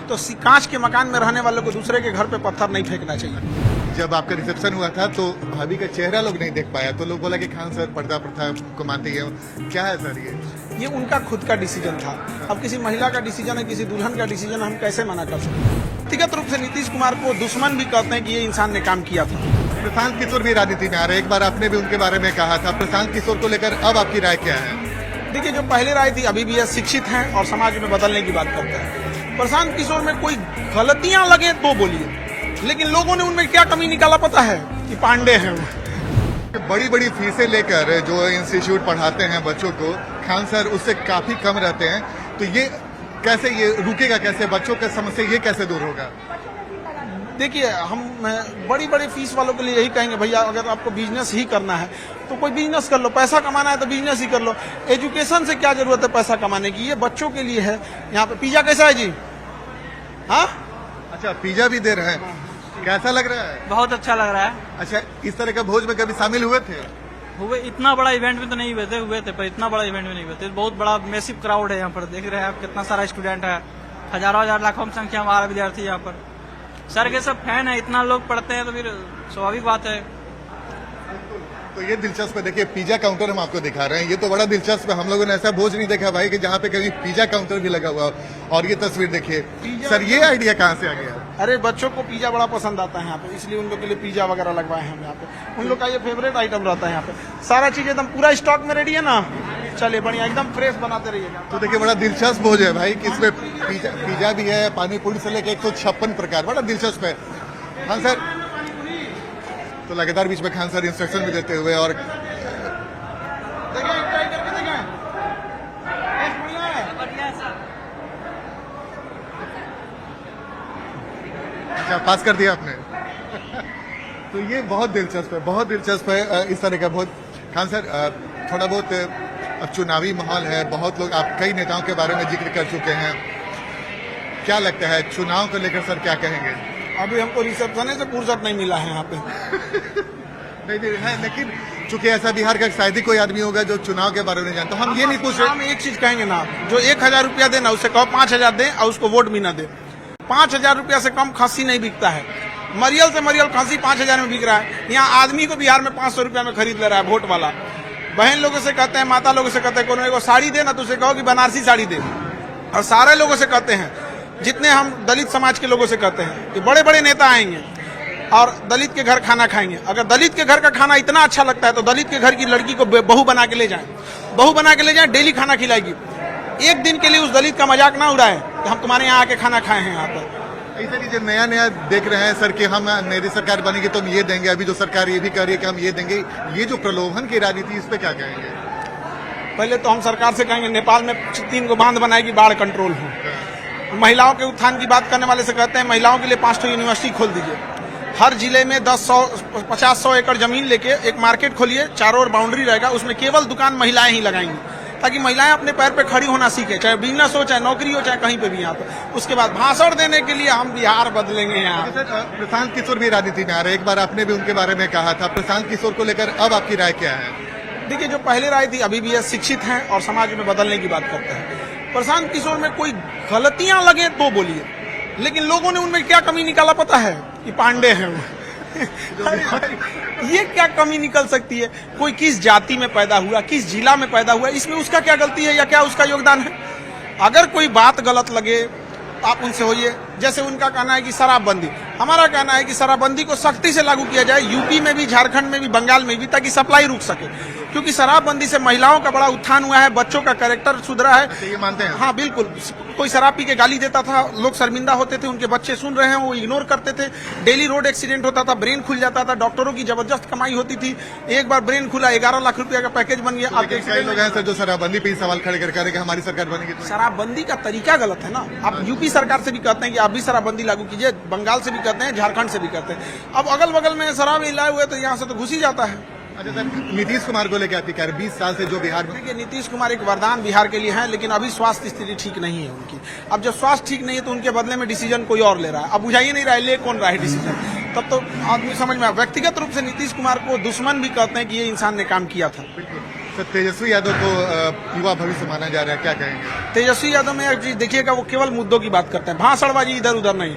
तो कांच के मकान में रहने वालों को दूसरे के घर पे पत्थर नहीं फेंकना चाहिए। जब आपका रिसेप्शन हुआ था तो भाभी का चेहरा लोग नहीं देख पाया, तो लोग बोला कि खान सर पर्दा प्रथा को मानते हैं। क्या है सर ये उनका खुद का डिसीजन था। अब किसी महिला का डिसीजन है, किसी दुल्हन का डिसीजन हम कैसे मना कर सकते हैं। व्यक्तिगत रूप से नीतीश कुमार को दुश्मन भी कहते हैं कि ये इंसान ने काम किया था। प्रशांत किशोर भी राजनीति में आ रहे हैं, एक बार आपने भी उनके बारे में कहा था। प्रशांत किशोर को लेकर अब आपकी राय क्या है? देखिए, जो पहले राय थी, अभी भी शिक्षित हैं और समाज में बदलने की बात करते हैं। प्रशांत किशोर में कोई गलतियां लगे तो बोलिए, लेकिन लोगों ने उनमें क्या कमी निकाला पता है कि पांडे हैं वो। बड़ी बड़ी फीसें लेकर जो इंस्टीट्यूट पढ़ाते हैं बच्चों को, खान सर उससे काफी कम रहते हैं। तो ये कैसे, ये रुकेगा कैसे? बच्चों का समस्या ये कैसे दूर होगा? देखिए, हम बड़ी बड़ी फीस वालों के लिए यही कहेंगे, भैया अगर आपको बिजनेस ही करना है तो कोई बिजनेस कर लो, पैसा कमाना है तो बिजनेस ही कर लो। एजुकेशन से क्या जरूरत है पैसा कमाने की? ये बच्चों के लिए है। यहाँ पे पिज्जा कैसा है जी? हाँ, अच्छा, पिज्जा भी दे रहे हैं, कैसा लग रहा है? बहुत अच्छा लग रहा है। अच्छा, इस तरह का भोज में कभी शामिल हुए थे? इतना बड़ा इवेंट में तो नहीं हुए थे पर इतना बड़ा इवेंट में नहीं हुए थे। बहुत बड़ा मैसिव क्राउड है यहाँ पर, देख रहे हैं आप कितना सारा स्टूडेंट है, हजारों हजार लाखों में संख्या में हमारा विद्यार्थी यहाँ पर। सर के सब फैन है, इतना लोग पढ़ते हैं तो फिर स्वाभाविक बात है। तो ये दिलचस्प है। देखिए, पिज्जा काउंटर हम आपको दिखा रहे हैं, ये तो बड़ा दिलचस्प है। हम लोगों ने ऐसा भोज नहीं देखा भाई कि जहाँ पे कभी पिज्जा काउंटर भी लगा हुआ। और ये तस्वीर देखिए सर, ये आइडिया कहाँ से आ गया? अरे बच्चों को पिज्जा बड़ा पसंद आता है यहाँ पे, इसलिए उन लोग के लिए पिज्जा वगैरह लगवाए हैं हम यहाँ पे। उन लोग का ये फेवरेट आइटम रहता है यहाँ पे। सारा चीज एकदम पूरा स्टॉक में रेडी है ना, चलिए बढ़िया, एकदम फ्रेश बनाते रहिएगा। तो देखिए, बड़ा दिलचस्प भोज है भाई कि इसमें पिज्जा भी है, पानी पूरी से लेकर 156 प्रकार, बड़ा दिलचस्प है। हाँ सर, तो लगातार बीच में खान सर इंस्ट्रक्शन भी देते हुए और अच्छा, पास कर दिया आपने। तो ये बहुत दिलचस्प है, बहुत दिलचस्प है इस तरह का बहुत। खान सर, थोड़ा बहुत अब चुनावी माहौल है, बहुत लोग, आप कई नेताओं के बारे में जिक्र कर चुके हैं, क्या लगता है चुनाव को लेकर सर क्या कहेंगे? अभी हमको रिसेप्शन से फुर्सत नहीं मिला है यहाँ पे। नहीं है, लेकिन चूंकि ऐसा बिहार का शायद ही कोई आदमी होगा जो चुनाव के बारे में नहीं जानता। हम ये नहीं पूछ रहे। हम एक चीज कहेंगे ना, जो 1000 रुपया दे ना, उससे कहो 5000 दे और उसको वोट भी ना दे। 5000 रुपया से कम खस्सी नहीं बिकता है। मरियल से मरियल खस्सी 5000 में बिक रहा है। यहाँ आदमी को बिहार में 500 रुपया में खरीद ले रहा है वोट वाला। बहन लोगों से कहते हैं, माता लोगों से कहते हैं, कोनो साड़ी दे ना तो उसे कहो कि बनारसी साड़ी दे। और सारे लोगों से कहते हैं, जितने हम दलित समाज के लोगों से कहते हैं कि बड़े बड़े नेता आएंगे और दलित के घर खाना खाएंगे। अगर दलित के घर का खाना इतना अच्छा लगता है तो दलित के घर की लड़की को बहू बना के ले जाएं, बहू बना के ले जाएं, डेली खाना खिलाएगी। एक दिन के लिए उस दलित का मजाक ना उड़ाए कि हम तुम्हारे यहाँ आके खाना खाए हैं। यहाँ पर ऐसा नहीं, जो नया देख रहे हैं सर कि हम मेरी सरकार बनेगी तो हम ये देंगे, अभी जो सरकार ये भी कह रही है कि हम ये देंगे, ये जो प्रलोभन की राजनीति, इस पे क्या कहेंगे? पहले तो हम सरकार से कहेंगे, नेपाल में 3 बांध बनाएगी, बाढ़ कंट्रोल हो। महिलाओं के उत्थान की बात करने वाले से कहते हैं, महिलाओं के लिए 5 यूनिवर्सिटी खोल दीजिए। हर जिले में 50-100 एकड़ जमीन लेके एक मार्केट खोलिए, चारों ओर बाउंड्री रहेगा, उसमें केवल दुकान महिलाएं ही लगाएंगी, ताकि महिलाएं अपने पैर पे खड़ी होना सीखे, चाहे बिजनेस हो, चाहे नौकरी हो, चाहे कहीं पे भी यहाँ पे। उसके बाद भाषण देने के लिए हम बिहार बदलेंगे यहाँ। प्रशांत किशोर भी राजनीति में आ रहे हैं, एक बार आपने भी उनके बारे में कहा था। प्रशांत किशोर को लेकर अब आपकी राय क्या है? देखिए, जो पहले राय थी, अभी भी शिक्षित हैं और समाज में बदलने की बात करते हैं। प्रशांत किशोर में कोई गलतियां लगे तो बोलिए, लेकिन लोगों ने उनमें क्या कमी निकाला पता है कि पांडे हैं वो। ये क्या कमी निकल सकती है? कोई किस जाति में पैदा हुआ, किस जिला में पैदा हुआ, इसमें उसका क्या गलती है या क्या उसका योगदान है? अगर कोई बात गलत लगे आप उनसे होइए। जैसे उनका कहना है कि शराबबंदी, हमारा कहना है कि शराबबंदी को सख्ती से लागू किया जाए, यूपी में भी, झारखंड में भी, बंगाल में भी, ताकि सप्लाई रुक सके। क्योंकि शराबबंदी से महिलाओं का बड़ा उत्थान हुआ है, बच्चों का कैरेक्टर सुधरा है। ये मानते हैं? हाँ बिल्कुल। कोई शराब पी के गाली देता था, लोग शर्मिंदा होते थे, उनके बच्चे सुन रहे हैं वो इग्नोर करते थे। डेली रोड एक्सीडेंट होता था, ब्रेन खुल जाता था, डॉक्टरों की जबरदस्त कमाई होती थी। एक बार ब्रेन खुला, 11 लाख रुपया का पैकेज बन गया। कई लोग हैं सर जो शराबबंदी पे सवाल खड़े कर रहे हैं कि हमारी सरकार बनेगी तो। शराबबंदी का तरीका गलत है ना। आप यूपी सरकार से भी कहते हैं कि आप भी शराबबंदी लागू कीजिए, बंगाल से भी कहते हैं, झारखंड से भी कहते हैं। अब अगल बगल में शराब लाए हुए तो यहाँ से तो घुस ही जाता है। अच्छा सर, नीतीश कुमार को लेकर क्या 20 साल से जो बिहार में? देखिए, नीतीश कुमार एक वरदान बिहार के लिए है, लेकिन अभी स्वास्थ्य स्थिति ठीक नहीं है उनकी। अब जब स्वास्थ्य ठीक नहीं है तो उनके बदले में डिसीजन कोई और ले रहा है। अब बुझाइए नहीं रहा है, ले कौन रहा है डिसीजन, तब तो आदमी समझ में। व्यक्तिगत रूप से नीतीश कुमार को दुश्मन भी कहते हैं कि ये इंसान ने काम किया था। तो तेजस्वी यादव को युवा भविष्य माना जा रहा है, क्या कहेंगे? तेजस्वी यादव में एक चीज देखिएगा, वो केवल मुद्दों की बात करते हैं, भाषणबाजी इधर उधर नहीं।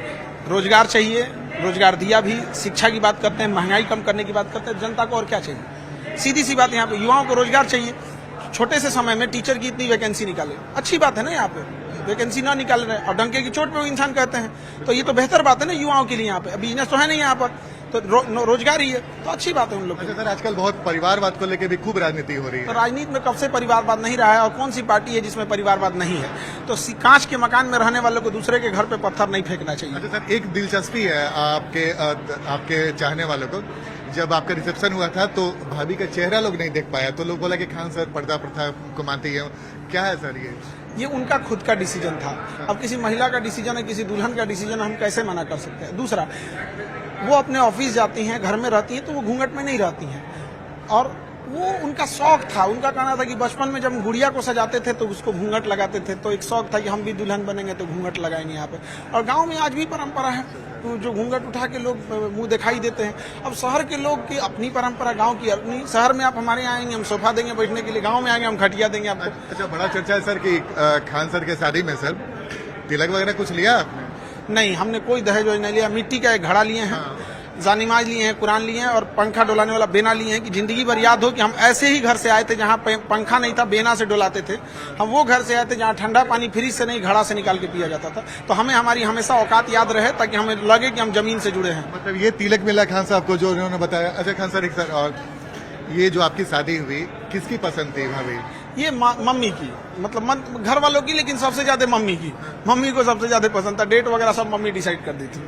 रोजगार चाहिए, रोजगार दिया भी, शिक्षा की बात करते हैं, महंगाई कम करने की बात करते हैं, जनता को और क्या चाहिए? सीधी सी बात, यहाँ पे युवाओं को रोजगार चाहिए। छोटे से समय में टीचर की इतनी वैकेंसी निकाले, अच्छी बात है ना, यहाँ पे वैकेंसी ना निकाल रहे और डंके की चोट पे वो इंसान कहते हैं, तो ये तो बेहतर बात है ना युवाओं के लिए। यहाँ पे बिजनेस तो है नहीं यहाँ पर, तो रोजगार ही है, तो अच्छी बात है उन लोग। अच्छा सर, आजकल बहुत परिवारवाद को लेकर भी खूब राजनीति हो रही तो है। राजनीति में कब से परिवारवाद नहीं रहा है, और कौन सी पार्टी है जिसमें परिवारवाद नहीं है? तो कांच के मकान में रहने वालों को दूसरे के घर पे पत्थर नहीं फेंकना चाहिए। अच्छा सर, एक दिलचस्पी है आपके चाहने वालों को, जब आपका रिसेप्शन हुआ था तो भाभी का चेहरा लोग नहीं देख पाया, तो लोग बोला कि खान सर पर्दा प्रथा को मानते हैं, क्या है सर ये उनका खुद का डिसीजन था। अब किसी महिला का डिसीजन है, किसी दुल्हन का डिसीजन हम कैसे मना कर सकते हैं? दूसरा, वो अपने ऑफिस जाती हैं, घर में रहती हैं, तो वो घूंघट में नहीं रहती हैं, और वो उनका शौक था। उनका कहना था कि बचपन में जब हम गुड़िया को सजाते थे तो उसको घूंघट लगाते थे, तो एक शौक था कि हम भी दुल्हन बनेंगे तो घूंघट लगाएंगे यहाँ पे। और गांव में आज भी परंपरा है, तो जो घूंघट उठा के लोग मुंह दिखाई देते हैं। अब शहर के लोग की अपनी परंपरा, गांव की अपनी। शहर में आप हमारे यहाँ आएंगे, हम सोफा देंगे बैठने के लिए, गाँव में आएंगे हम खटिया देंगे आपको। अच्छा, बड़ा चर्चा है सर कि खान सर के शादी में सर तिलक वगैरह कुछ लिया आपने? नहीं, हमने कोई दहेज नहीं लिया। मिट्टी का एक घड़ा लिए हैं, जानिमाज लिए हैं, कुरान लिए हैं, और पंखा डुलाने वाला बेना लिए हैं, कि जिंदगी भर याद हो कि हम ऐसे ही घर से आए थे जहाँ पंखा नहीं था, बेना से डुलाते थे। हम वो घर से आए थे जहाँ ठंडा पानी फ्रिज से नहीं, घड़ा से निकाल के पिया जाता था। तो हमें हमारी हमेशा औकात याद रहे, ताकि हमें लगे कि हम जमीन से जुड़े हैं। मतलब ये तिलक मिला खान साहब को जो उन्होंने बताया। अच्छा खान सर, एक सर और, ये जो आपकी शादी हुई किसकी पसंद थी भाभी? ये मम्मी की, मतलब घर वालों की, लेकिन सबसे ज्यादा मम्मी की। मम्मी को सबसे ज्यादा पसंद था, डेट वगैरह सब मम्मी डिसाइड कर दी थी।